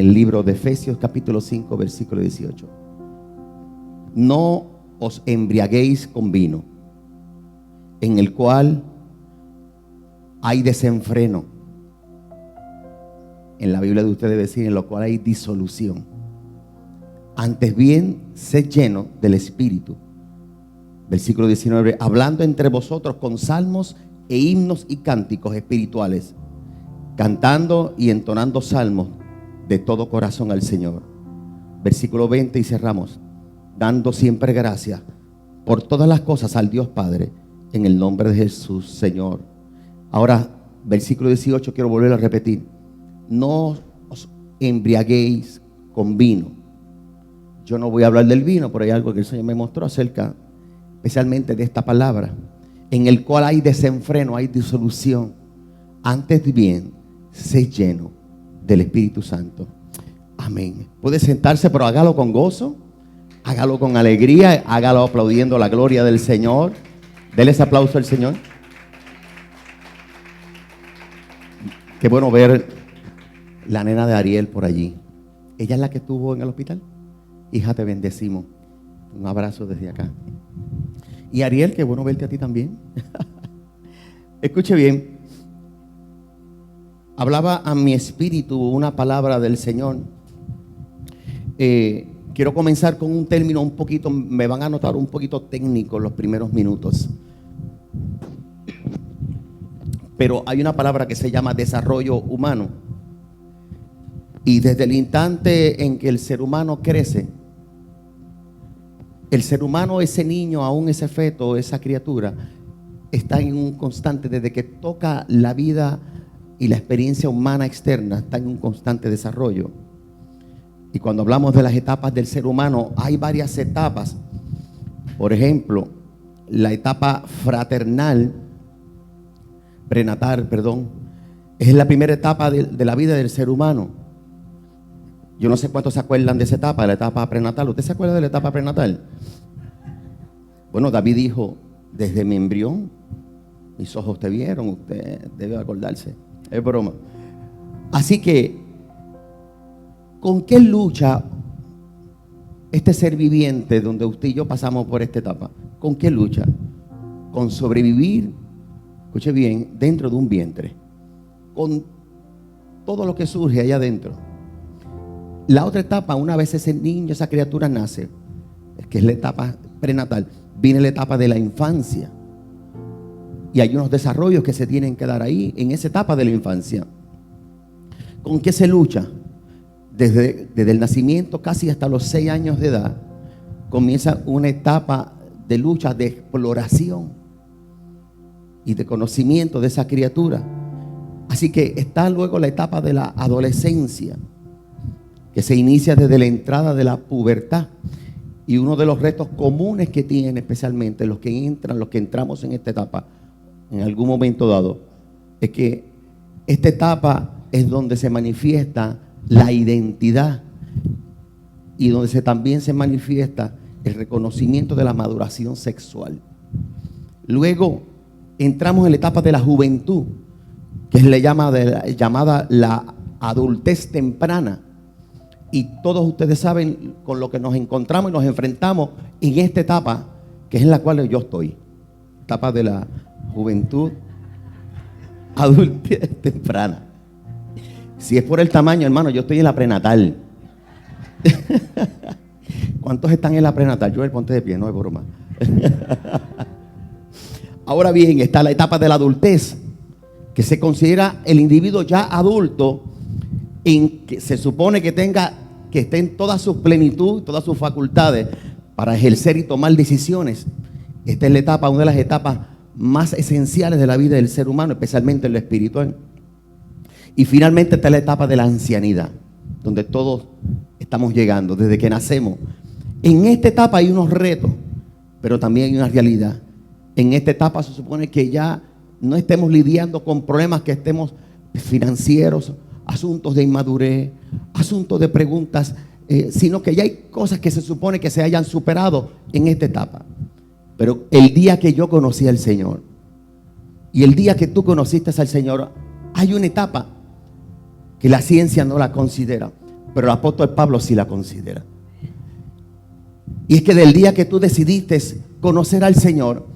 el libro de Efesios capítulo 5 versículo 18. No os embriaguéis con vino, en el cual hay desenfreno. En la Biblia de ustedes debe decir, en lo cual hay disolución. Antes bien, sed lleno del Espíritu. Versículo 19, hablando entre vosotros con salmos e himnos y cánticos espirituales, cantando y entonando salmos de todo corazón al Señor. Versículo 20 y cerramos, dando siempre gracias por todas las cosas al Dios Padre, en el nombre de Jesús, Señor. Ahora, versículo 18, quiero volver a repetir. No os embriaguéis con vino. Yo no voy a hablar del vino, pero hay algo que el Señor me mostró acerca, especialmente de esta palabra, en el cual hay desenfreno, hay disolución. Antes bien, sé lleno del Espíritu Santo. Amén. Puede sentarse, pero hágalo con gozo, hágalo con alegría, hágalo aplaudiendo la gloria del Señor. Denle ese aplauso al Señor. Qué bueno ver la nena de Ariel por allí. Ella es la que estuvo en el hospital. Hija, te bendecimos. Un abrazo desde acá. Y Ariel, qué bueno verte a ti también. Escuche bien. Hablaba a mi espíritu una palabra del Señor. Quiero comenzar con un término un poquito, me van a notar un poquito técnico los primeros minutos. Pero hay una palabra que se llama desarrollo humano. Y desde el instante en que el ser humano crece, el ser humano, ese niño, aún ese feto, esa criatura, está en un constante, desde que toca la vida y la experiencia humana externa, está en un constante desarrollo. Y cuando hablamos de las etapas del ser humano, hay varias etapas. Por ejemplo, la etapa prenatal, es la primera etapa de la vida del ser humano. Yo no sé cuántos se acuerdan de esa etapa, de la etapa prenatal. ¿Usted se acuerda de la etapa prenatal? Bueno, David dijo, desde mi embrión, mis ojos te vieron. Usted debe acordarse. Es broma. Así que, ¿con qué lucha este ser viviente donde usted y yo pasamos por esta etapa? ¿Con qué lucha? Con sobrevivir, escuche bien, dentro de un vientre. Con todo lo que surge allá adentro. La otra etapa, una vez ese niño, esa criatura nace, que es la etapa prenatal, viene la etapa de la infancia. Y hay unos desarrollos que se tienen que dar ahí, en esa etapa de la infancia. ¿Con qué se lucha? Desde el nacimiento casi hasta los 6 años de edad, comienza una etapa de lucha, de exploración y de conocimiento de esa criatura. Así que está luego la etapa de la adolescencia, que se inicia desde la entrada de la pubertad. Y uno de los retos comunes que tienen especialmente los que entramos en esta etapa, en algún momento dado, es que esta etapa es donde se manifiesta la identidad y donde también se manifiesta el reconocimiento de la maduración sexual. Luego entramos en la etapa de la juventud, que es llamada la adultez temprana. Y todos ustedes saben con lo que nos encontramos y nos enfrentamos en esta etapa, que es en la cual yo estoy. Etapa de la juventud, adultez temprana. Si es por el tamaño, hermano, yo estoy en la prenatal. ¿Cuántos están en la prenatal? Joel, ponte de pie, no es broma. Ahora bien, está la etapa de la adultez, que se considera el individuo ya adulto, en que se supone que esté en toda su plenitud, todas sus facultades para ejercer y tomar decisiones. Esta es la etapa, una de las etapas más esenciales de la vida del ser humano, especialmente en lo espiritual. Y finalmente está la etapa de la ancianidad, donde todos estamos llegando desde que nacemos. En esta etapa hay unos retos, pero también hay una realidad. En esta etapa se supone que ya no estemos lidiando con problemas que estemos financieros, asuntos de inmadurez, asuntos de preguntas, sino que ya hay cosas que se supone que se hayan superado en esta etapa. Pero el día que yo conocí al Señor y el día que tú conociste al Señor, hay una etapa que la ciencia no la considera. pero el apóstol Pablo sí la considera. Y es que del día que tú decidiste conocer al Señor,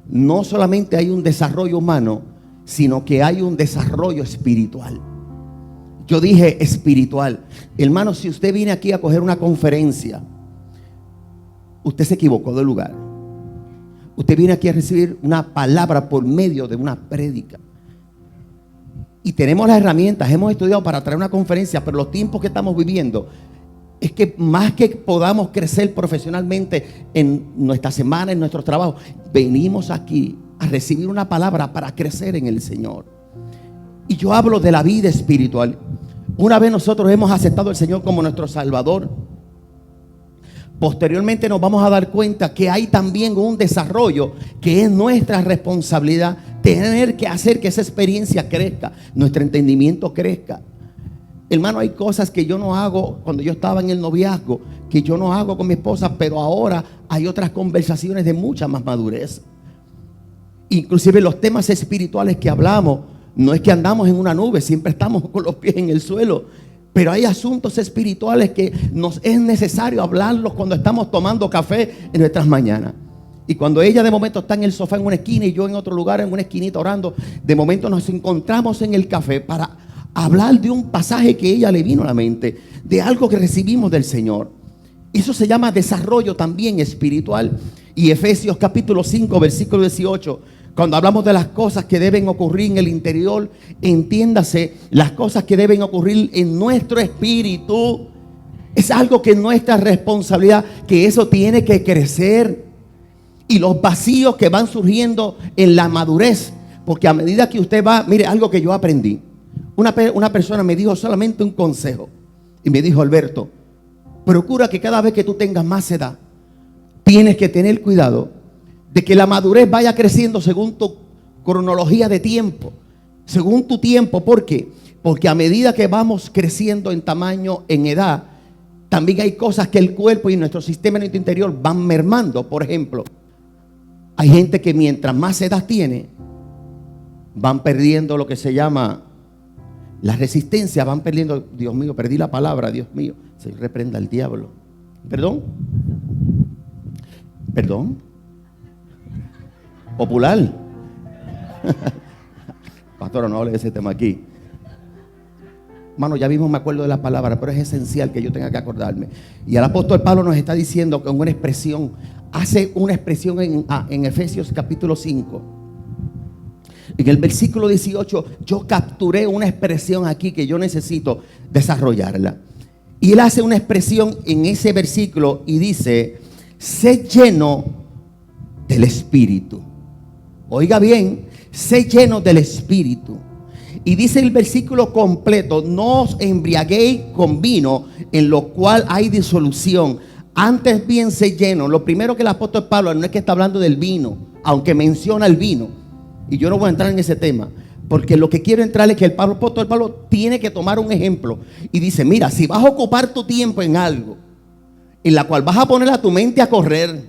no solamente hay un desarrollo humano, sino que hay un desarrollo espiritual. Yo dije espiritual. Hermano, si usted viene aquí a coger una conferencia, usted se equivocó de lugar. Usted viene aquí a recibir una palabra por medio de una prédica. Y tenemos las herramientas, hemos estudiado para traer una conferencia, pero los tiempos que estamos viviendo es que más que podamos crecer profesionalmente en nuestra semana, en nuestros trabajos, venimos aquí a recibir una palabra para crecer en el Señor. Y yo hablo de la vida espiritual. Una vez nosotros hemos aceptado al Señor como nuestro Salvador, posteriormente nos vamos a dar cuenta que hay también un desarrollo que es nuestra responsabilidad, tener que hacer que esa experiencia crezca, nuestro entendimiento crezca. Hermano, hay cosas que yo no hago cuando yo estaba en el noviazgo, que yo no hago con mi esposa, pero ahora hay otras conversaciones de mucha más madurez. Inclusive los temas espirituales que hablamos, no es que andamos en una nube, siempre estamos con los pies en el suelo. Pero hay asuntos espirituales que nos es necesario hablarlos cuando estamos tomando café en nuestras mañanas. Y cuando ella de momento está en el sofá en una esquina y yo en otro lugar en una esquinita orando, de momento nos encontramos en el café para hablar de un pasaje que ella le vino a la mente, de algo que recibimos del Señor. Eso se llama desarrollo también espiritual. Y Efesios capítulo 5 versículo 18, cuando hablamos de las cosas que deben ocurrir en el interior, entiéndase, las cosas que deben ocurrir en nuestro espíritu, es algo que es nuestra responsabilidad, que eso tiene que crecer. Y los vacíos que van surgiendo en la madurez, porque a medida que usted va, mire, algo que yo aprendí. Una persona me dijo solamente un consejo y me dijo: Alberto, procura que cada vez que tú tengas más edad, tienes que tener cuidado de que la madurez vaya creciendo según tu cronología de tiempo, según tu tiempo. ¿Por qué? Porque a medida que vamos creciendo en tamaño, en edad, también hay cosas que el cuerpo y nuestro sistema interior van mermando. Por ejemplo, hay gente que mientras más edad tiene, van perdiendo lo que se llama la resistencia, van perdiendo. Dios mío, perdí la palabra, Dios mío, se reprenda al diablo. ¿Perdón? Popular. Pastor, no hable de ese tema aquí. Hermano, ya mismo me acuerdo de la palabra, pero es esencial que yo tenga que acordarme. Y el apóstol Pablo nos está diciendo con una expresión, hace una expresión en Efesios capítulo 5. En el versículo 18, yo capturé una expresión aquí que yo necesito desarrollarla. Y él hace una expresión en ese versículo y dice: sé lleno del Espíritu. Oiga bien, sé lleno del Espíritu. Y dice el versículo completo: no os embriaguéis con vino, en lo cual hay disolución. Antes bien sé lleno. Lo primero que el apóstol Pablo no es que está hablando del vino, aunque menciona el vino. Y yo no voy a entrar en ese tema, porque lo que quiero entrar es que el apóstol Pablo tiene que tomar un ejemplo. Y dice: mira, si vas a ocupar tu tiempo en algo en la cual vas a poner a tu mente a correr,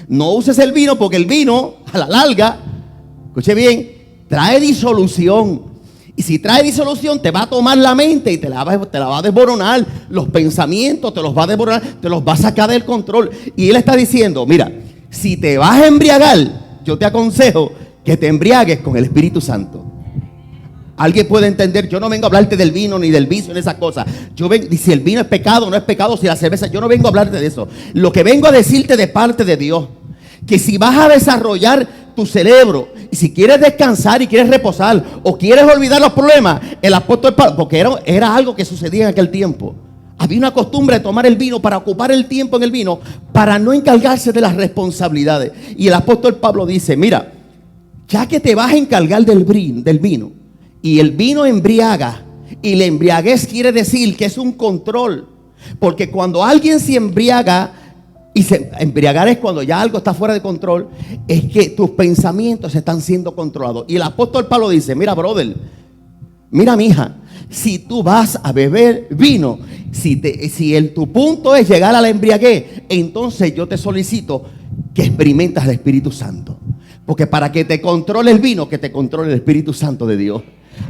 no uses el vino, porque el vino a la larga, escuche bien, trae disolución. Y si trae disolución, te va a tomar la mente y te la va a desboronar. Los pensamientos te los va a desboronar, te los va a sacar del control. Y él está diciendo: mira, si te vas a embriagar, yo te aconsejo que te embriagues con el Espíritu Santo. Alguien puede entender: yo no vengo a hablarte del vino ni del vicio, ni esas cosas. Yo vengo, si el vino es pecado, no es pecado, si la cerveza, yo no vengo a hablarte de eso. Lo que vengo a decirte de parte de Dios, que si vas a desarrollar tu cerebro, y si quieres descansar y quieres reposar, o quieres olvidar los problemas, el apóstol Pablo, porque era algo que sucedía en aquel tiempo. Había una costumbre de tomar el vino para ocupar el tiempo en el vino, para no encargarse de las responsabilidades. Y el apóstol Pablo dice: mira, ya que te vas a encargar del vino, y el vino embriaga, y la embriaguez quiere decir que es un control, porque cuando alguien se embriaga, embriagar es cuando ya algo está fuera de control, es que tus pensamientos están siendo controlados. Y el apóstol Pablo dice: mira, brother, mira, mija, si tú vas a beber vino, si tu punto es llegar a la embriaguez, entonces yo te solicito que experimentes el Espíritu Santo. Porque para que te controle el vino, que te controle el Espíritu Santo de Dios.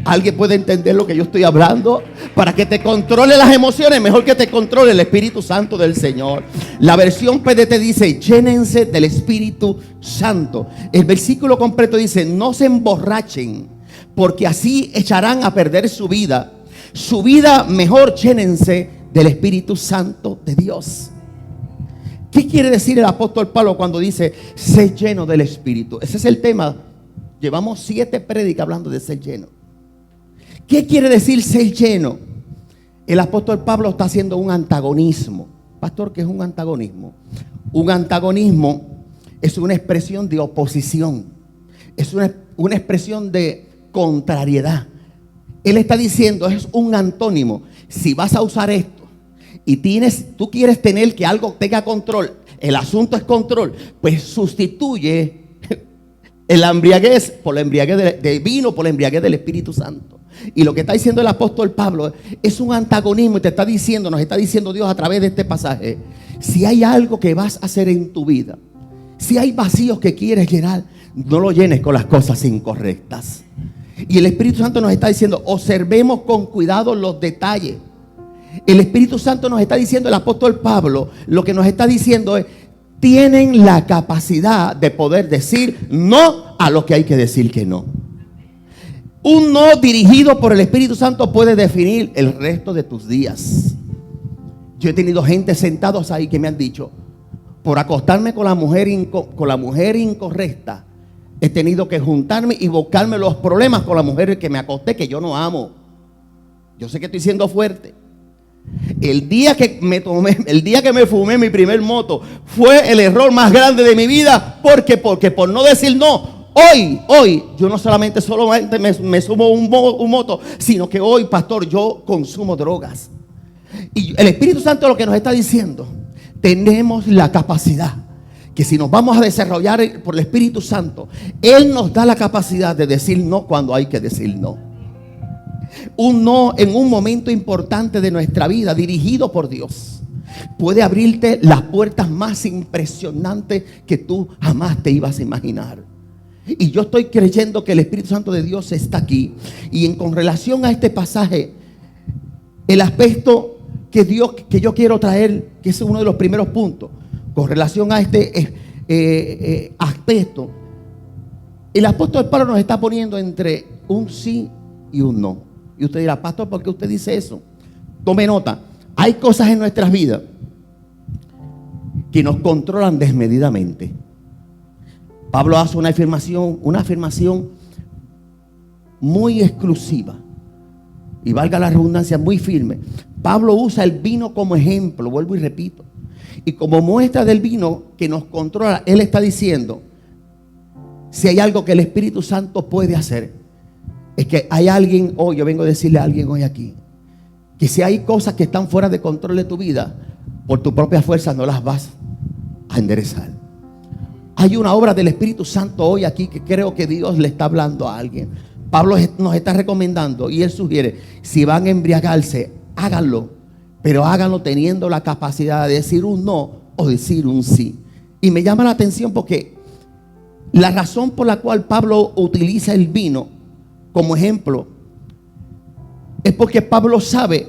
¿Alguien puede entender lo que yo estoy hablando? Para que te controle las emociones, mejor que te controle el Espíritu Santo del Señor. La versión PDT dice: llénense del Espíritu Santo. El versículo completo dice: no se emborrachen, porque así echarán a perder su vida. Su vida mejor llénense del Espíritu Santo de Dios. ¿Qué quiere decir el apóstol Pablo cuando dice sé lleno del Espíritu? Ese es el tema. Llevamos 7 prédicas hablando de ser lleno. ¿Qué quiere decir ser lleno? El apóstol Pablo está haciendo un antagonismo. Pastor, ¿qué es un antagonismo? Un antagonismo es una expresión de oposición. Es una expresión de contrariedad. Él está diciendo, es un antónimo. Si vas a usar esto y tú quieres tener que algo tenga control, el asunto es control, pues sustituye la embriaguez por la embriaguez de vino, por la embriaguez del Espíritu Santo. Y lo que está diciendo el apóstol Pablo es un antagonismo, y nos está diciendo Dios a través de este pasaje: si hay algo que vas a hacer en tu vida, si hay vacíos que quieres llenar, no lo llenes con las cosas incorrectas. Y el Espíritu Santo nos está diciendo: observemos con cuidado los detalles. El Espíritu Santo nos está diciendo, el apóstol Pablo, lo que nos está diciendo es: tienen la capacidad de poder decir no a lo que hay que decir que no. Un no dirigido por el Espíritu Santo puede definir el resto de tus días. Yo he tenido gente sentados ahí que me han dicho: por acostarme con la mujer incorrecta, he tenido que juntarme y buscarme los problemas con la mujer que me acosté, que yo no amo. Yo sé que estoy siendo fuerte. El día que me fumé mi primer moto fue el error más grande de mi vida. Porque por no decir no, hoy yo no solamente me sumo un moto, sino que hoy, pastor, yo consumo drogas. Y el Espíritu Santo lo que nos está diciendo: tenemos la capacidad, que si nos vamos a desarrollar por el Espíritu Santo, Él nos da la capacidad de decir no cuando hay que decir no. Un no en un momento importante de nuestra vida, dirigido por Dios, puede abrirte las puertas más impresionantes que tú jamás te ibas a imaginar. Y yo estoy creyendo que el Espíritu Santo de Dios está aquí. Y con relación a este pasaje, el aspecto que yo quiero traer, que es uno de los primeros puntos, con relación a este aspecto, el apóstol Pablo nos está poniendo entre un sí y un no. Y usted dirá: pastor, ¿por qué usted dice eso? Tome nota. Hay cosas en nuestras vidas que nos controlan desmedidamente. Pablo hace una afirmación muy exclusiva, y valga la redundancia, muy firme. Pablo usa el vino como ejemplo, vuelvo y repito, y como muestra del vino que nos controla. Él está diciendo: si hay algo que el Espíritu Santo puede hacer, es que hay alguien hoy, yo vengo a decirle a alguien hoy aquí, que si hay cosas que están fuera de control de tu vida, por tu propia fuerza no las vas a enderezar. Hay una obra del Espíritu Santo hoy aquí que creo que Dios le está hablando a alguien. Pablo nos está recomendando, y él sugiere: si van a embriagarse, háganlo, pero háganlo teniendo la capacidad de decir un no o decir un sí. Y me llama la atención porque la razón por la cual Pablo utiliza el vino como ejemplo es porque Pablo sabe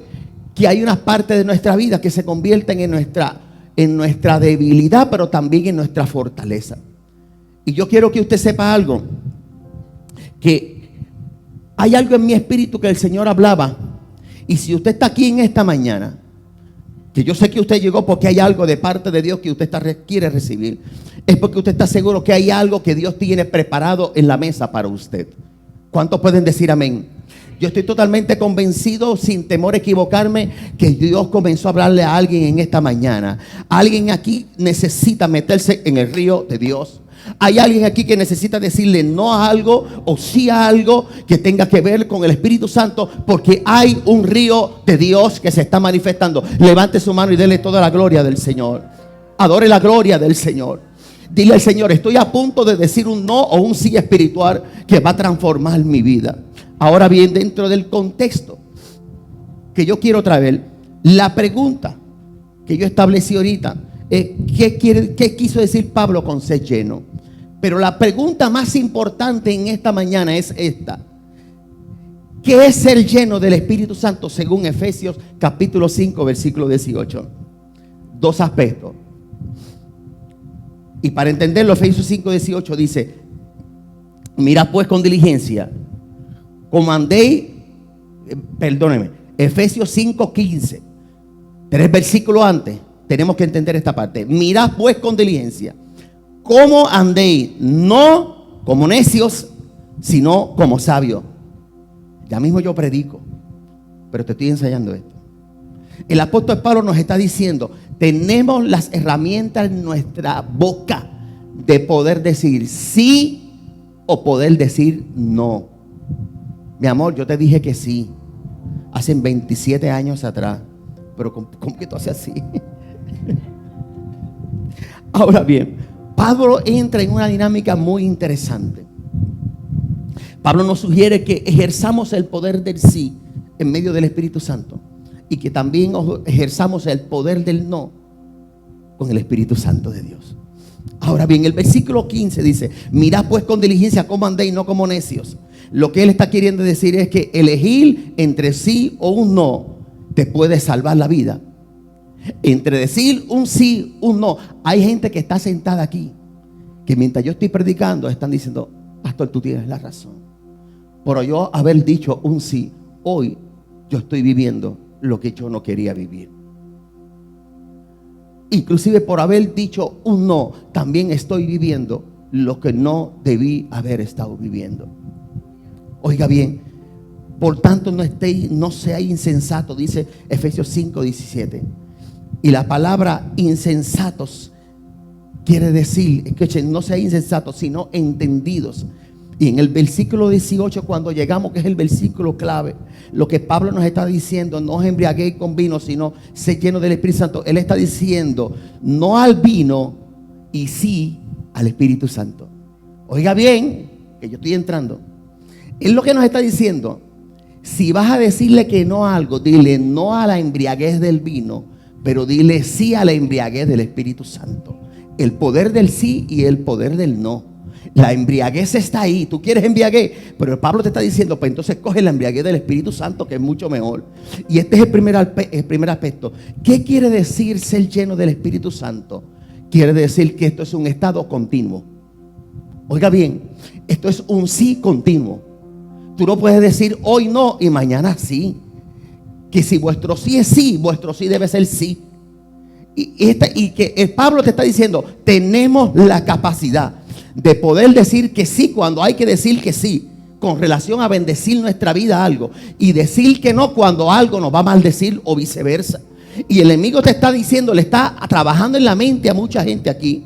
que hay unas partes de nuestra vida que se convierten en nuestra debilidad, pero también en nuestra fortaleza. Y yo quiero que usted sepa algo, que hay algo en mi espíritu que el Señor hablaba. Y si usted está aquí en esta mañana, que yo sé que usted llegó porque hay algo de parte de Dios que usted quiere recibir, es porque usted está seguro que hay algo que Dios tiene preparado en la mesa para usted. ¿Cuántos pueden decir amén? Yo estoy totalmente convencido, sin temor a equivocarme, que Dios comenzó a hablarle a alguien en esta mañana. Alguien aquí necesita meterse en el río de Dios. Hay alguien aquí que necesita decirle no a algo o sí a algo que tenga que ver con el Espíritu Santo, porque hay un río de Dios que se está manifestando. Levante su mano y dele toda la gloria del Señor. Adore la gloria del Señor. Dile al Señor: estoy a punto de decir un no o un sí espiritual que va a transformar mi vida. Ahora bien, dentro del contexto que yo quiero traer, la pregunta que yo establecí ahorita es: ¿qué quiso decir Pablo con ser lleno? Pero la pregunta más importante en esta mañana es esta: ¿Qué es ser lleno del Espíritu Santo según Efesios capítulo 5, versículo 18? Dos aspectos. Y para entenderlo, Efesios 5, 18 dice: mirad pues con diligencia, como andéis, Efesios 5, 15, 3 versículos antes, tenemos que entender esta parte. Mirad pues con diligencia, cómo andéis, no como necios, sino como sabios. Ya mismo yo predico, pero te estoy ensayando esto. El apóstol Pablo nos está diciendo: tenemos las herramientas en nuestra boca de poder decir sí o poder decir no. Mi amor, yo te dije que sí hace 27 años atrás, pero ¿cómo que tú haces así? Ahora bien, Pablo entra en una dinámica muy interesante. Pablo nos sugiere que ejerzamos el poder del sí en medio del Espíritu Santo, y que también ejerzamos el poder del no con el Espíritu Santo de Dios. Ahora bien, el versículo 15 dice: mirad pues con diligencia cómo andéis, no como necios. Lo que él está queriendo decir es que elegir entre sí o un no te puede salvar la vida. Entre decir un sí, un no. Hay gente que está sentada aquí, que mientras yo estoy predicando están diciendo: pastor, tú tienes la razón. Por yo haber dicho un sí, hoy yo estoy viviendo lo que yo no quería vivir. Inclusive por haber dicho un no, también estoy viviendo lo que no debí haber estado viviendo. Oiga bien, por tanto no sea insensato, dice Efesios 5, 17. Y la palabra insensatos quiere decir, escuchen, no sea insensatos, sino entendidos. Y en el versículo 18, cuando llegamos, que es el versículo clave, lo que Pablo nos está diciendo: no os embriaguéis con vino, sino sed llenos del Espíritu Santo. Él está diciendo no al vino y sí al Espíritu Santo. Oiga bien, que yo estoy entrando. Él lo que nos está diciendo: si vas a decirle que no a algo, dile no a la embriaguez del vino, pero dile sí a la embriaguez del Espíritu Santo. El poder del sí y el poder del no. La embriaguez está ahí. Tú quieres embriaguez, pero Pablo te está diciendo: pues entonces coge la embriaguez del Espíritu Santo, que es mucho mejor. Y este es el primer aspecto. ¿Qué quiere decir ser lleno del Espíritu Santo? Quiere decir que esto es un estado continuo. Oiga bien, esto es un sí continuo. Tú no puedes decir hoy no y mañana sí. Que si vuestro sí es sí, vuestro sí debe ser sí. Y que Pablo te está diciendo: tenemos la capacidad de poder decir que sí cuando hay que decir que sí, con relación a bendecir nuestra vida algo, y decir que no cuando algo nos va a maldecir, o viceversa. Y el enemigo te está diciendo, le está trabajando en la mente a mucha gente aquí.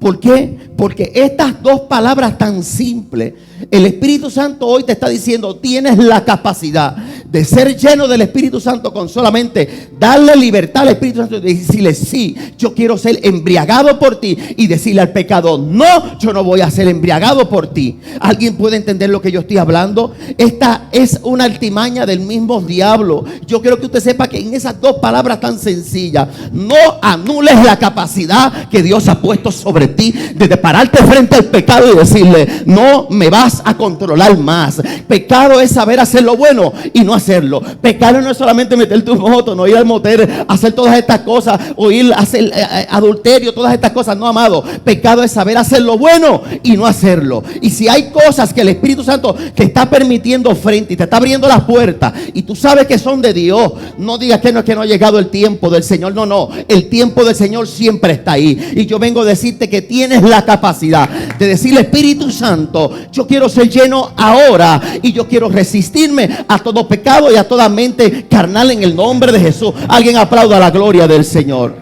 ¿Por qué? Porque estas dos palabras tan simples, el Espíritu Santo hoy te está diciendo: tienes la capacidad de ser lleno del Espíritu Santo con solamente darle libertad al Espíritu Santo y decirle: sí, yo quiero ser embriagado por ti. Y decirle al pecado: no, yo no voy a ser embriagado por ti. ¿Alguien puede entender lo que yo estoy hablando? Esta es una artimaña del mismo diablo. Yo quiero que usted sepa que en esas dos palabras tan sencillas, no anules la capacidad que Dios ha puesto sobre ti de pararte frente al pecado y decirle: no me vas a controlar más. Pecado es saber hacer lo bueno y no hacerlo. Pecado no es solamente meter tu moto, no ir al motel, hacer todas estas cosas, o ir a hacer adulterio, todas estas cosas. No, amado, pecado es saber hacer lo bueno y no hacerlo. Y si hay cosas que el Espíritu Santo te está permitiendo frente y te está abriendo las puertas y tú sabes que son de Dios, no digas que no ha llegado el tiempo del Señor. No, el tiempo del Señor siempre está ahí. Y yo vengo a decirte que tienes la capacidad de decirle: Espíritu Santo, yo quiero ser lleno ahora, y yo quiero resistirme a todo pecado y a toda mente carnal en el nombre de Jesús. Alguien aplauda la gloria del Señor.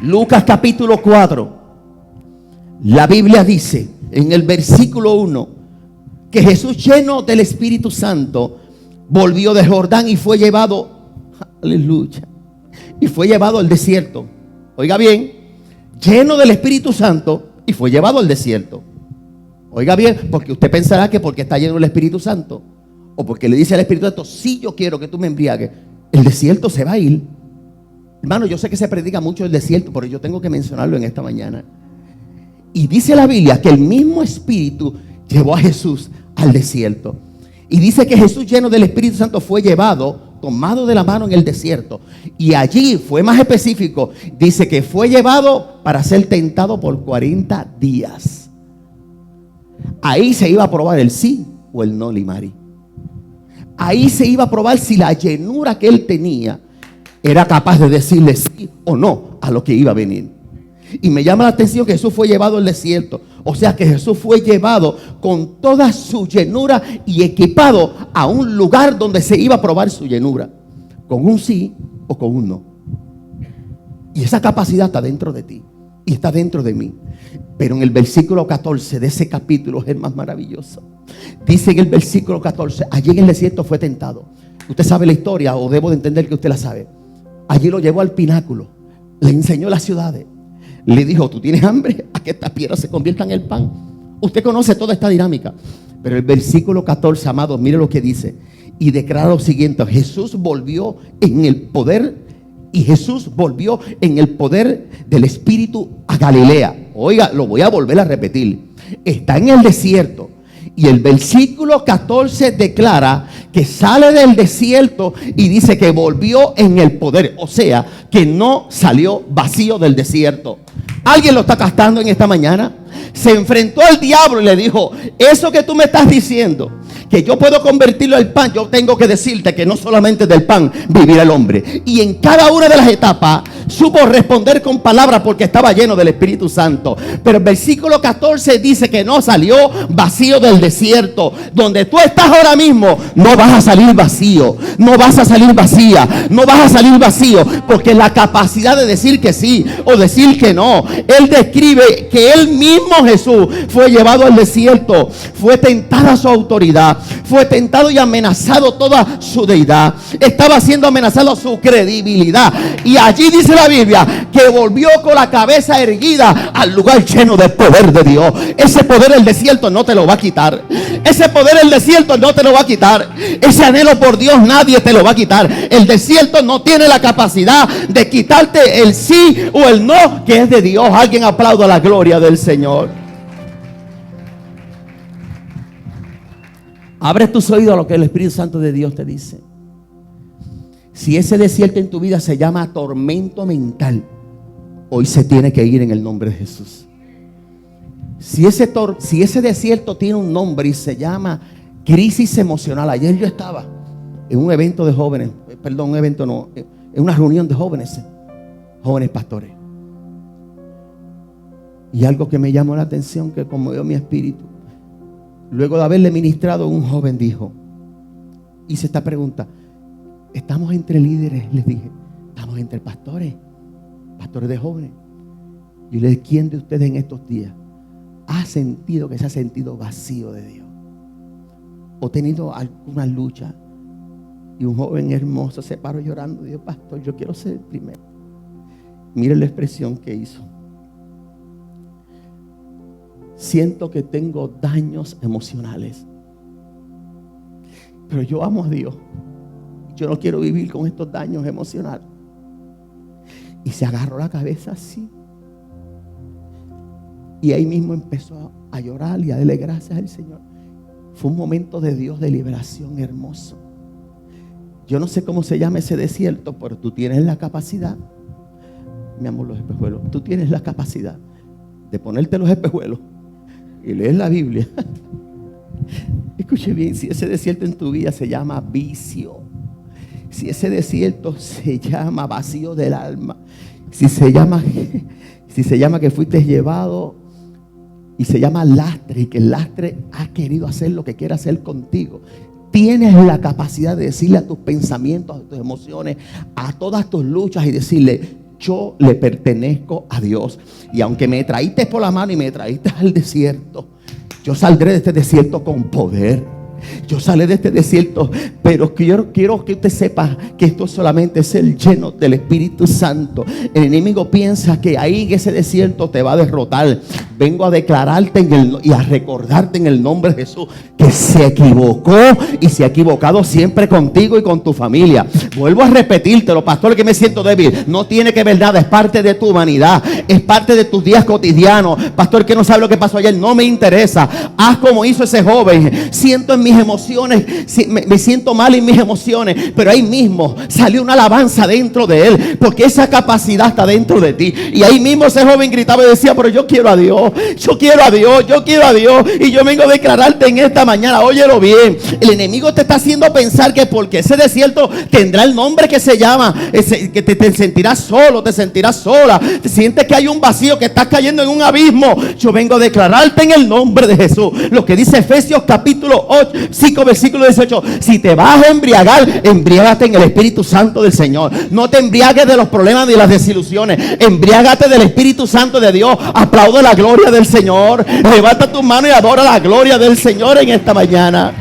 Lucas capítulo 4. La Biblia dice en el versículo 1 que Jesús, lleno del Espíritu Santo, volvió de Jordán y fue llevado, aleluya, y fue llevado al desierto. Oiga bien, lleno del Espíritu Santo y fue llevado al desierto. Oiga bien, porque usted pensará que porque está lleno del Espíritu Santo, o porque le dice al Espíritu Santo: sí, yo quiero que tú me embriagues, el desierto se va a ir. Hermano, yo sé que se predica mucho el desierto, pero yo tengo que mencionarlo en esta mañana. Y dice la Biblia que el mismo Espíritu llevó a Jesús al desierto. Y dice que Jesús, lleno del Espíritu Santo, fue llevado, tomado de la mano en el desierto. Y allí fue más específico. Dice que fue llevado para ser tentado por 40 días. Ahí se iba a probar el sí o el no, Limari. Ahí se iba a probar si la llenura que él tenía era capaz de decirle sí o no a lo que iba a venir. Y me llama la atención que Jesús fue llevado al desierto. O sea que Jesús fue llevado con toda su llenura y equipado a un lugar donde se iba a probar su llenura, con un sí o con un no. Y esa capacidad está dentro de ti y está dentro de mí. Pero en el versículo 14 de ese capítulo es el más maravilloso. Dice en el versículo 14, allí en el desierto fue tentado. Usted sabe la historia, o debo de entender que usted la sabe. Allí lo llevó al pináculo, le enseñó las ciudades, le dijo: ¿tú tienes hambre? A que estas piedras se conviertan en pan. Usted conoce toda esta dinámica. Pero el versículo 14, amados, mire lo que dice. Y declara lo siguiente: Jesús volvió en el poder. Y Jesús volvió en el poder del Espíritu a Galilea. Oiga, lo voy a volver a repetir. Está en el desierto. Y el versículo 14 declara que sale del desierto y dice que volvió en el poder. O sea, que no salió vacío del desierto. ¿Alguien lo está captando en esta mañana? Se enfrentó al diablo y le dijo: eso que tú me estás diciendo, que yo puedo convertirlo al pan, yo tengo que decirte que no solamente del pan vivirá el hombre. Y en cada una de las etapas supo responder con palabras porque estaba lleno del Espíritu Santo. Pero el versículo 14 dice que no salió vacío del desierto. Donde tú estás ahora mismo, no vas a salir vacío, no vas a salir vacía, no vas a salir vacío, porque la capacidad de decir que sí o decir que no. Él describe que él mismo, Jesús, fue llevado al desierto, fue tentada su autoridad, fue tentado y amenazado toda su deidad, estaba siendo amenazado su credibilidad. Y allí dice la Biblia que volvió con la cabeza erguida al lugar lleno del poder de Dios. Ese poder el desierto no te lo va a quitar. Ese poder el desierto no te lo va a quitar. Ese anhelo por Dios nadie te lo va a quitar. El desierto no tiene la capacidad de quitarte el sí o el no que es de Dios. Alguien aplauda la gloria del Señor. Abre tus oídos a lo que el Espíritu Santo de Dios te dice. Si ese desierto en tu vida se llama tormento mental, hoy se tiene que ir en el nombre de Jesús. Si ese desierto tiene un nombre y se llama crisis emocional. Ayer yo estaba en un evento de jóvenes, en una reunión de jóvenes pastores. Y algo que me llamó la atención, que conmovió mi espíritu. Luego de haberle ministrado, un joven dijo, hice esta pregunta: ¿estamos entre líderes? Les dije, ¿estamos entre pastores de jóvenes? Y le dije, ¿quién de ustedes en estos días ha sentido que se ha sentido vacío de Dios? ¿O tenido alguna lucha? Y un joven hermoso se paró llorando y dijo: pastor, yo quiero ser el primero. Mire la expresión que hizo: siento que tengo daños emocionales, pero yo amo a Dios. Yo no quiero vivir con estos daños emocionales. Y se agarró la cabeza así. Y ahí mismo empezó a llorar y a darle gracias al Señor. Fue un momento de Dios, de liberación hermoso. Yo no sé cómo se llama ese desierto, pero tú tienes la capacidad, mi amor, los espejuelos. Tú tienes la capacidad de ponerte los espejuelos y leer la Biblia. Escuche bien, si ese desierto en tu vida se llama vicio, si ese desierto se llama vacío del alma, si se llama que fuiste llevado y se llama lastre, y que el lastre ha querido hacer lo que quiere hacer contigo, tienes la capacidad de decirle a tus pensamientos, a tus emociones, a todas tus luchas, y decirle: yo le pertenezco a Dios. Y aunque me traíste por la mano y me traíste al desierto, yo saldré de este desierto con poder. Yo salí de este desierto, pero quiero que usted sepa que esto solamente es el lleno del Espíritu Santo. El enemigo piensa que ahí en ese desierto te va a derrotar. Vengo a declararte y a recordarte en el nombre de Jesús que se equivocó y se ha equivocado siempre contigo y con tu familia. Vuelvo a repetírtelo, pastor, que me siento débil. No tiene que ver nada, es parte de tu humanidad, es parte de tus días cotidianos. Pastor, que no sabe lo que pasó ayer, no me interesa. Haz como hizo ese joven. Siento en mis emociones, me siento mal en mis emociones, pero ahí mismo salió una alabanza dentro de él, porque esa capacidad está dentro de ti. Y ahí mismo ese joven gritaba y decía: pero yo quiero a Dios, yo quiero a Dios, yo quiero a Dios. Y yo vengo a declararte en esta mañana, óyelo bien, el enemigo te está haciendo pensar que porque ese desierto tendrá el nombre que se llama, que te sentirás solo, te sentirás sola, te sientes que hay un vacío, que estás cayendo en un abismo. Yo vengo a declararte en el nombre de Jesús lo que dice Efesios capítulo 5 versículo 18: si te vas a embriagar, embriágate en el Espíritu Santo del Señor. No te embriagues de los problemas ni las desilusiones, embriágate del Espíritu Santo de Dios. Aplaude la gloria del Señor, levanta tus manos y adora la gloria del Señor en esta mañana.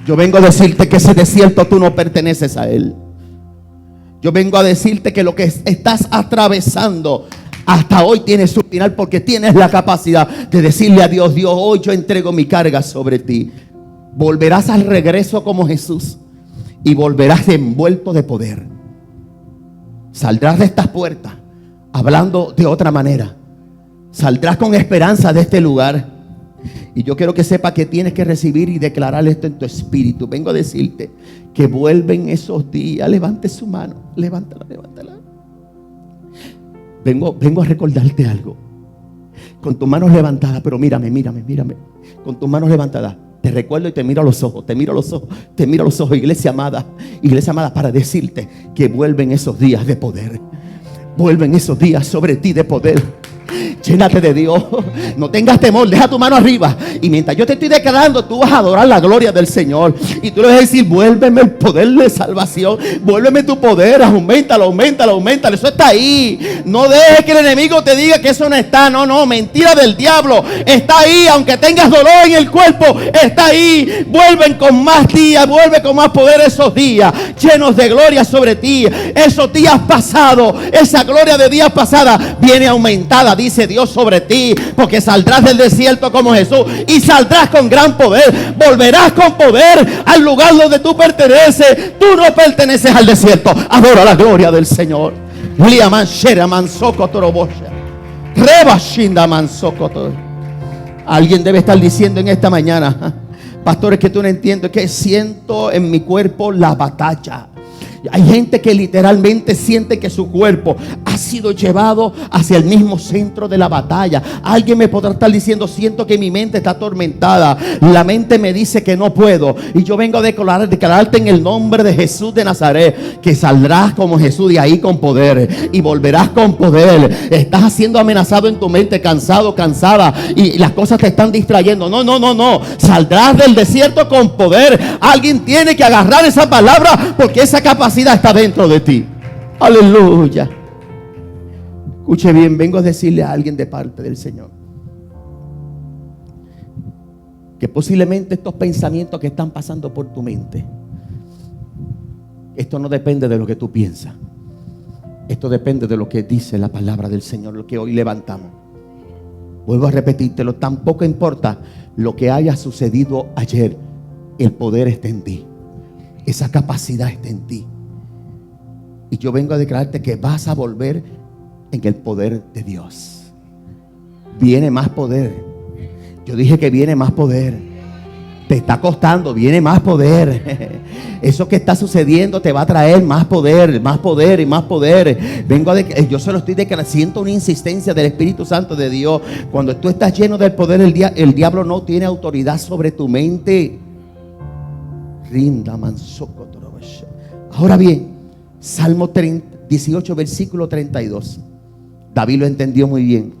Yo vengo a decirte que ese desierto tú no perteneces a él. Yo vengo a decirte que lo que estás atravesando hasta hoy tiene su final, porque tienes la capacidad de decirle a Dios: Dios, hoy yo entrego mi carga sobre ti. Volverás al regreso como Jesús y volverás envuelto de poder. Saldrás de estas puertas hablando de otra manera. Saldrás con esperanza de este lugar. Y yo quiero que sepa que tienes que recibir y declarar esto en tu espíritu. Vengo a decirte que vuelven esos días. Levante su mano, levántala, levántala. Vengo a recordarte algo. Con tus manos levantadas, pero mírame. Con tus manos levantadas, te recuerdo y te miro a los ojos, iglesia amada, para decirte que vuelven esos días de poder. Vuelven esos días sobre ti de poder. Llénate de Dios, no tengas temor, deja tu mano arriba. Y mientras yo te estoy declarando, tú vas a adorar la gloria del Señor. Y tú le vas a decir: vuélveme el poder de salvación, vuélveme tu poder, auméntalo. Eso está ahí. No dejes que el enemigo te diga que eso no está. No, mentira del diablo. Está ahí, aunque tengas dolor en el cuerpo, está ahí. Vuelven con más días, vuelve con más poder esos días, llenos de gloria sobre ti. Esos días pasados, esa gloria de días pasadas viene aumentada, dice Dios, sobre ti, porque saldrás del desierto como Jesús y saldrás con gran poder. Volverás con poder al lugar donde tú perteneces. Tú no perteneces al desierto. Adora la gloria del Señor. Alguien debe estar diciendo en esta mañana: pastor, es que tú no entiendes, que siento en mi cuerpo la batalla. Hay gente que literalmente siente que su cuerpo ha sido llevado hacia el mismo centro de la batalla. Alguien me podrá estar diciendo: siento que mi mente está atormentada, la mente me dice que no puedo. Y yo vengo a declararte en el nombre de Jesús de Nazaret que saldrás como Jesús de ahí con poder y volverás con poder. Estás siendo amenazado en tu mente, cansado, cansada, y las cosas te están distrayendo. No, saldrás del desierto con poder. Alguien tiene que agarrar esa palabra, porque esa capacidad está dentro de ti. Aleluya. Escuche bien, vengo a decirle a alguien de parte del Señor que posiblemente estos pensamientos que están pasando por tu mente, esto no depende de lo que tú piensas, esto depende de lo que dice la palabra del Señor, lo que hoy levantamos. Vuelvo a repetírtelo: tampoco importa lo que haya sucedido ayer, el poder está en ti, esa capacidad está en ti. Y yo vengo a declararte que vas a volver en el poder de Dios. Viene más poder. Yo dije que viene más poder. Te está costando, viene más poder. Eso que está sucediendo te va a traer más poder, más poder y más poder. Yo se lo estoy declarando. Siento una insistencia del Espíritu Santo de Dios. Cuando tú estás lleno del poder, el diablo no tiene autoridad sobre tu mente. Ahora bien, Salmo 18, versículo 32. David lo entendió muy bien.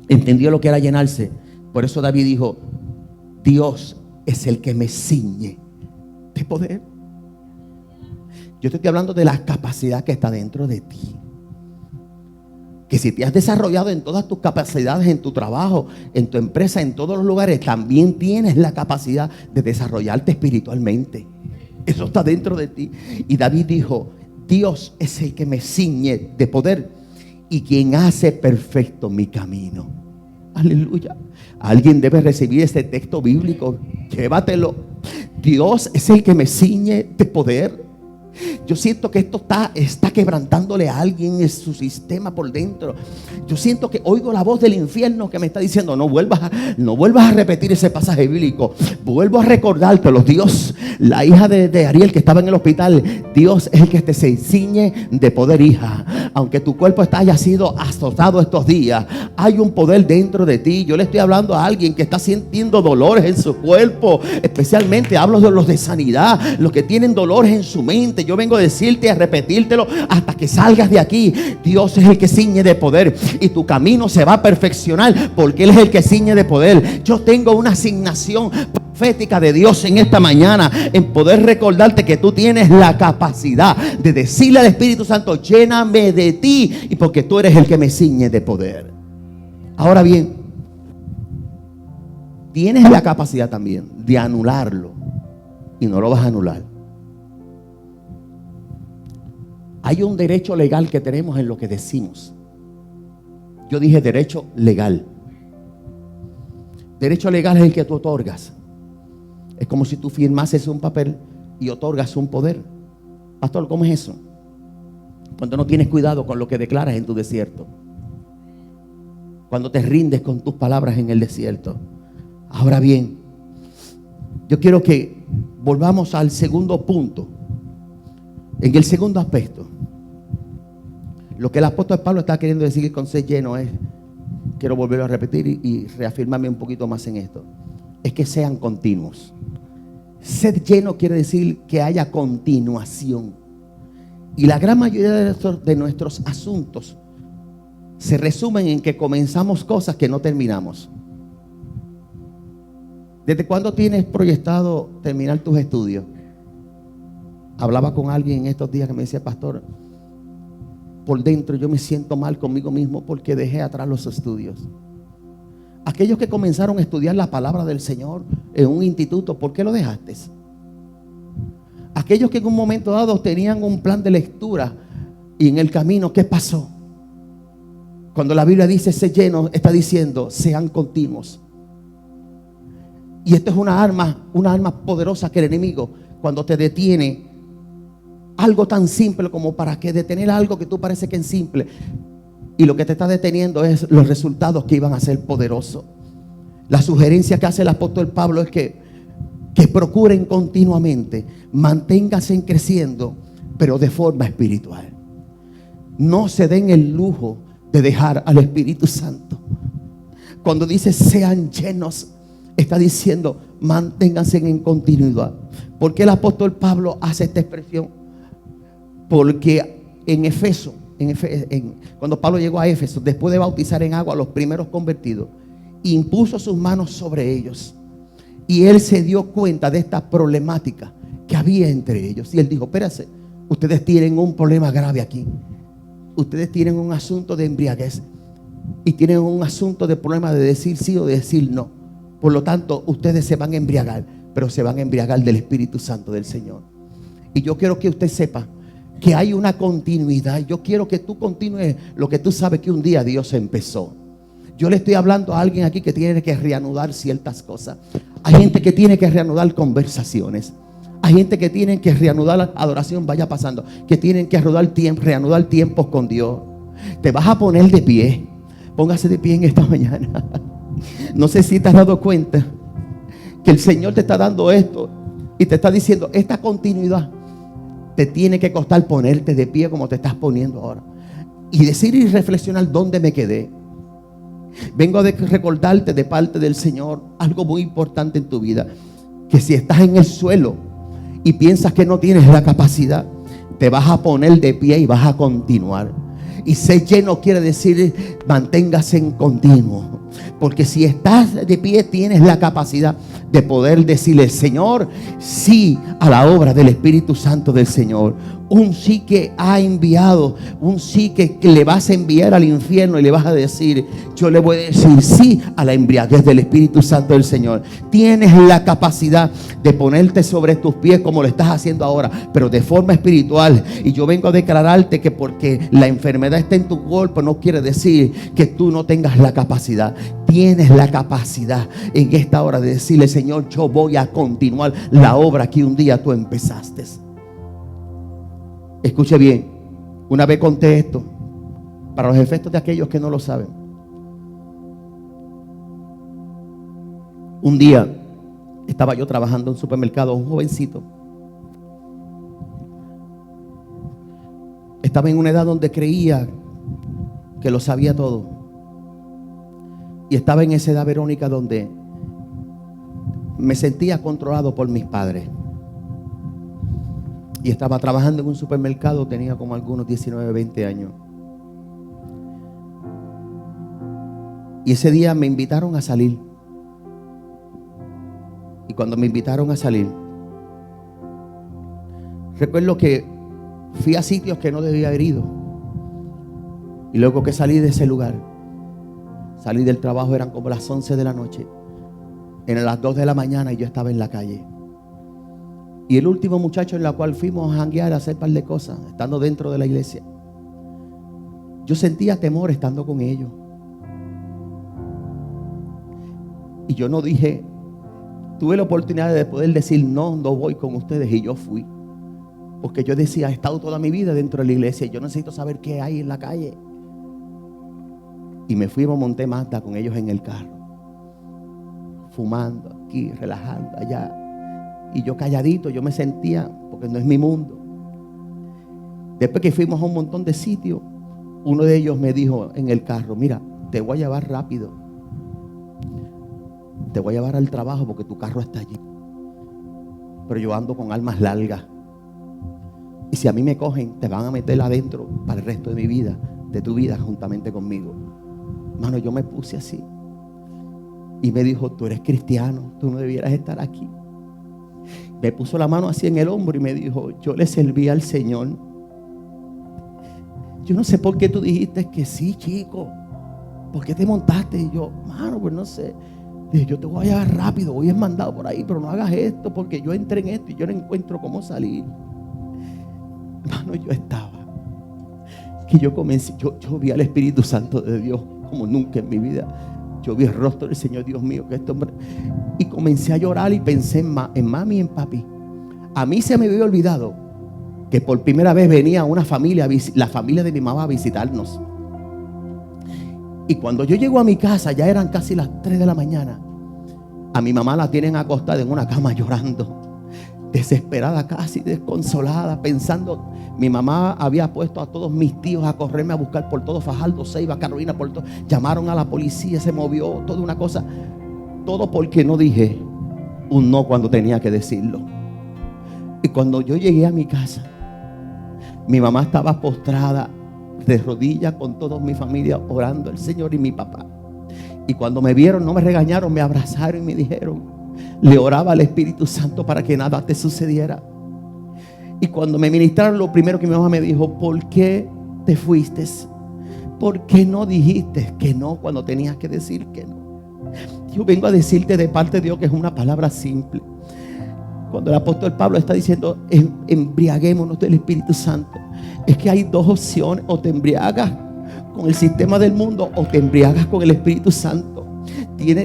Entendió lo que era llenarse. Por eso David dijo: Dios es el que me ciñe de poder. Yo te estoy hablando de la capacidad que está dentro de ti. que si te has desarrollado en todas tus capacidades, en tu trabajo, en tu empresa, en todos los lugares, también tienes la capacidad de desarrollarte espiritualmente. Eso está dentro de ti. Y David dijo: Dios es el que me ciñe de poder y quien hace perfecto mi camino. Aleluya. Alguien debe recibir este texto bíblico. Llévatelo. Dios es el que me ciñe de poder. Yo siento que esto está quebrantándole a alguien en su sistema por dentro. Yo siento que oigo la voz del infierno que me está diciendo: no vuelvas a repetir ese pasaje bíblico. Vuelvo a recordártelo. Dios, la hija de Ariel que estaba en el hospital, Dios es el que te ciñe de poder, hija. Aunque tu cuerpo haya sido azotado estos días, hay un poder dentro de ti. Yo le estoy hablando a alguien que está sintiendo dolores en su cuerpo. Especialmente hablo de los de sanidad, los que tienen dolores en su mente. Yo vengo a decirte, a repetírtelo hasta que salgas de aquí. Dios es el que ciñe de poder y tu camino se va a perfeccionar porque Él es el que ciñe de poder. Yo tengo una asignación profética de Dios en esta mañana, en poder recordarte que tú tienes la capacidad de decirle al Espíritu Santo: lléname de ti, y porque tú eres el que me ciñe de poder. Ahora bien, tienes la capacidad también de anularlo, y no lo vas a anular. Hay un derecho legal que tenemos en lo que decimos. Yo dije derecho legal. Derecho legal es el que tú otorgas. Es como si tú firmases un papel y otorgas un poder. Pastor, ¿cómo es eso? Cuando no tienes cuidado con lo que declaras en tu desierto. Cuando te rindes con tus palabras en el desierto. Ahora bien, yo quiero que volvamos al segundo punto. En el segundo aspecto, lo que el apóstol Pablo está queriendo decir con ser lleno es, quiero volverlo a repetir y reafirmarme un poquito más en esto, es que sean continuos. Ser lleno quiere decir que haya continuación. Y la gran mayoría de nuestros asuntos se resumen en que comenzamos cosas que no terminamos. ¿Desde cuándo tienes proyectado terminar tus estudios? Hablaba con alguien en estos días que me decía: pastor, por dentro yo me siento mal conmigo mismo porque dejé atrás los estudios. Aquellos que comenzaron a estudiar la palabra del Señor en un instituto, ¿por qué lo dejaste? Aquellos que en un momento dado tenían un plan de lectura y en el camino, ¿qué pasó? Cuando la Biblia dice ser lleno, está diciendo sean continuos. Y esto es una arma poderosa que el enemigo, cuando te detiene, algo tan simple como para que detener algo que tú parece que es simple, y lo que te está deteniendo es los resultados que iban a ser poderosos. La sugerencia que hace el apóstol Pablo es que procuren continuamente, manténganse creciendo, pero de forma espiritual. No se den el lujo de dejar al Espíritu Santo. Cuando dice sean llenos, está diciendo manténganse en continuidad. ¿Por qué el apóstol Pablo hace esta expresión? Porque en Efeso, cuando Pablo llegó a Éfeso, después de bautizar en agua a los primeros convertidos, impuso sus manos sobre ellos. Y él se dio cuenta de esta problemática que había entre ellos. Y él dijo: espérate, ustedes tienen un problema grave aquí. Ustedes tienen un asunto de embriaguez. Y tienen un asunto de problema de decir sí o de decir no. Por lo tanto, ustedes se van a embriagar, pero se van a embriagar del Espíritu Santo del Señor. Y yo quiero que usted sepa que hay una continuidad. Yo quiero que tú continúes lo que tú sabes que un día Dios empezó. Yo le estoy hablando a alguien aquí que tiene que reanudar ciertas cosas. Hay gente que tiene que reanudar conversaciones. Hay gente que tiene que reanudar la adoración, vaya pasando, que tienen que reanudar tiempos con Dios. Te vas a poner de pie. Póngase de pie en esta mañana. No sé si te has dado cuenta que el Señor te está dando esto y te está diciendo: esta continuidad te tiene que costar ponerte de pie como te estás poniendo ahora. Y decir y reflexionar dónde me quedé. Vengo a recordarte de parte del Señor algo muy importante en tu vida. Que si estás en el suelo y piensas que no tienes la capacidad, te vas a poner de pie y vas a continuar. Y ser lleno quiere decir manténgase en continuo. Porque si estás de pie, tienes la capacidad de poder decirle: Señor, sí a la obra del Espíritu Santo del Señor. un sí que ha enviado, un sí que le vas a enviar al infierno y le vas a decir: yo le voy a decir sí a la embriaguez del Espíritu Santo del Señor. Tienes la capacidad de ponerte sobre tus pies como lo estás haciendo ahora, pero de forma espiritual. Y yo vengo a declararte que porque la enfermedad está en tu cuerpo no quiere decir que tú no tengas la capacidad. Tienes la capacidad en esta hora de decirle: Señor, yo voy a continuar la obra que un día tú empezaste. Escuche bien, una vez conté esto para los efectos de aquellos que no lo saben. Un día estaba yo trabajando en un supermercado, un jovencito. Estaba en una edad donde creía que lo sabía todo. Y estaba en esa edad, Verónica, donde me sentía controlado por mis padres. Y estaba trabajando en un supermercado, tenía como algunos 19, 20 años. Y ese día me invitaron a salir. Y cuando me invitaron a salir, recuerdo que fui a sitios que no debía haber ido. Y luego que salí de ese lugar, salí del trabajo, eran como las 11 de la noche. Eran las 2 de la mañana y yo estaba en la calle. Y el último muchacho en la cual fuimos a janguear, a hacer un par de cosas, estando dentro de la iglesia, yo sentía temor estando con ellos. Y yo no dije, tuve la oportunidad de poder decir: no voy con ustedes. Y yo fui. Porque yo decía, he estado toda mi vida dentro de la iglesia y yo necesito saber qué hay en la calle. Y me fui, me monté Mazda con ellos en el carro, fumando aquí, relajando allá. Y yo calladito, yo me sentía, porque no es mi mundo. Después que fuimos a un montón de sitios, uno de ellos me dijo en el carro: mira, te voy a llevar rápido. Te voy a llevar al trabajo porque tu carro está allí. Pero yo ando con armas largas. Y si a mí me cogen, te van a meter adentro para el resto de mi vida, de tu vida, juntamente conmigo. Mano, yo me puse así. Y me dijo: tú eres cristiano, tú no debieras estar aquí. Me puso la mano así en el hombro y me dijo: yo le serví al Señor. Yo no sé por qué tú dijiste que sí, chico. ¿Por qué te montaste? Y yo, mano, pues no sé. Dije: yo te voy a llevar rápido, voy mandado por ahí, pero no hagas esto porque yo entré en esto y yo no encuentro cómo salir. Mano, yo estaba que yo comencé, yo vi al Espíritu Santo de Dios como nunca en mi vida. Yo vi el rostro del Señor, Dios mío, que este hombre. Y comencé a llorar y pensé en mami y en papi. A mí se me había olvidado que por primera vez venía una familia, la familia de mi mamá, a visitarnos. Y cuando yo llego a mi casa, ya eran casi las 3 de la mañana. A mi mamá la tienen acostada en una cama llorando, desesperada, casi desconsolada, pensando. Mi mamá había puesto a todos mis tíos a correrme a buscar por todo Fajardo, Ceiba, Carolina, por todo. Llamaron a la policía, se movió toda una cosa. Todo porque no dije un no cuando tenía que decirlo. Y cuando yo llegué a mi casa, mi mamá estaba postrada de rodillas con toda mi familia orando al Señor y mi papá. Y cuando me vieron, no me regañaron, me abrazaron y me dijeron: le oraba al Espíritu Santo para que nada te sucediera. Y cuando me ministraron, lo primero que mi mamá me dijo: ¿por qué te fuiste? ¿Por qué no dijiste que no cuando tenías que decir que no? Yo vengo a decirte de parte de Dios que es una palabra simple. Cuando el apóstol Pablo está diciendo: embriaguémonos del Espíritu Santo, es que hay dos opciones: o te embriagas con el sistema del mundo o te embriagas con el Espíritu Santo.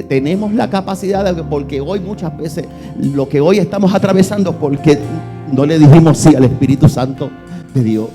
Tenemos la capacidad de, porque hoy muchas veces lo que hoy estamos atravesando porque no le dijimos sí al Espíritu Santo de Dios.